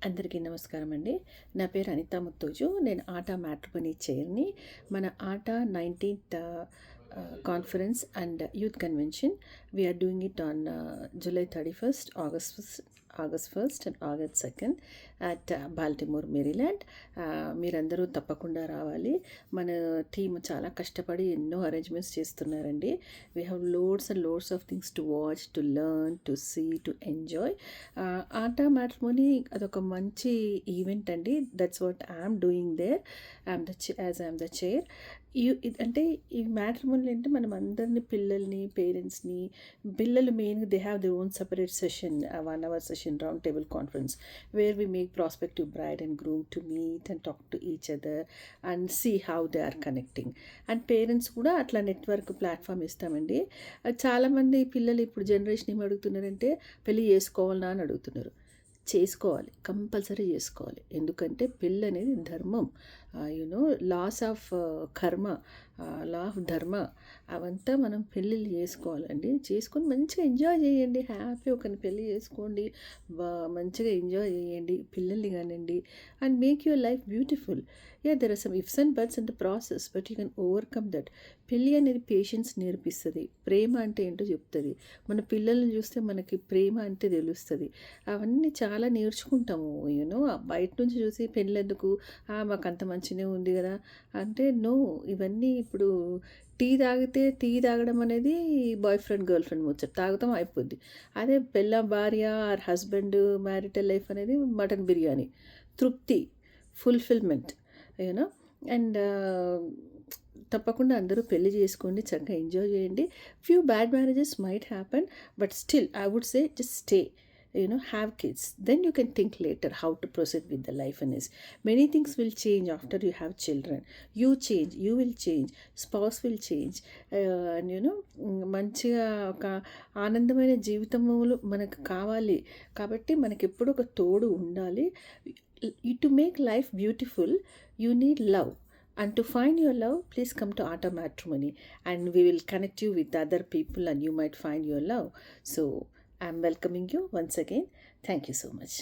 అందరికీ నమస్కారం అండి. నా పేరు అనితా ముత్తోజు. నేను ఆటా మ్యాట్రిమోనీ చైర్ని. మన ATA 19th conference and youth convention we are doing it on July 31st, August 1st and August 2nd at Baltimore, Maryland. మీరందరూ తప్పకుండా రావాలి. మన టీమ్ చాలా కష్టపడి ఎన్నో అరేంజ్మెంట్స్ చేస్తున్నారండి. We have loads and loads of things to watch, to learn, to see, to enjoy. ATA matrimony అదొక మంచి ఈవెంట్ అండి. That's what I'm doing there. I'm the chair. అంటే ఈ మ్యాట్రిమోనీ అంటే మనం అందరినీ, పిల్లల్ని, పేరెంట్స్ని, పిల్లలు మెయిన్గా they have their own separate session, 1 hour session, round table conference, where we make prospective bride and groom to meet and talk to each other and see how they are connecting. And parents కూడా అట్లా network platform ఇస్తామండి. చాలామంది పిల్లలు ఇప్పుడు generation ఏమి అడుగుతున్నారంటే పెళ్ళి చేసుకోవాలన్నా అని అడుగుతున్నారు. చేసుకోవాలి, కంపల్సరీ చేసుకోవాలి. ఎందుకంటే పెళ్ళి అనేది ధర్మం. లాస్ ఆఫ్ కర్మ, లా ఆఫ్ ధర్మ, అవంతా మనం పెళ్ళిళ్ళు చేసుకోవాలండి. చేసుకొని మంచిగా ఎంజాయ్ చేయండి. హ్యాపీ ఒకరిని పెళ్ళి చేసుకోండి, మంచిగా ఎంజాయ్ చేయండి, పిల్లల్ని కానివ్వండి, and make your life beautiful. There are some ifs and buts in the process, but you can overcome that. పెళ్ళి అనేది పేషెన్స్ నేర్పిస్తుంది, ప్రేమ అంటే ఏంటో చెప్తుంది. మన పిల్లల్ని చూస్తే మనకి ప్రేమ అంటే తెలుస్తుంది. అవన్నీ చాలా నేర్చుకుంటాము. బయట నుంచి చూసి పెళ్ళెందుకు, మాకు అంత మంచిగా ఉంది కదా అంటే, నో. ఇవన్నీ ఇప్పుడు టీ తాగడం అనేది బాయ్ ఫ్రెండ్, గర్ల్ ఫ్రెండ్ ముచ్చట, తాగుతాం అయిపోద్ది. అదే భార్య ఆర్ హస్బెండ్ మ్యారిటల్ లైఫ్ అనేది మటన్ బిర్యానీ, తృప్తి, ఫుల్ఫిల్మెంట్. అండ్ తప్పకుండా అందరూ పెళ్లి చేసుకోండి, చక్కగా ఎంజాయ్ చేయండి. Few bad marriages might happen, but still I would say just stay. Have kids, then you can think later how to proceed with the life. And is many things will change after you have children. You change, you will change, spouse will change. And మంచిగా ఒక ఆనందమైన జీవితములు మనకు కావాలి. కాబట్టి మనకి ఎప్పుడు ఒక తోడు ఉండాలి. To make life beautiful, you need love. And to find your love, please come to Aata Matrimony and we will connect you with other people and you might find your love. So I'm welcoming you once again. Thank you so much.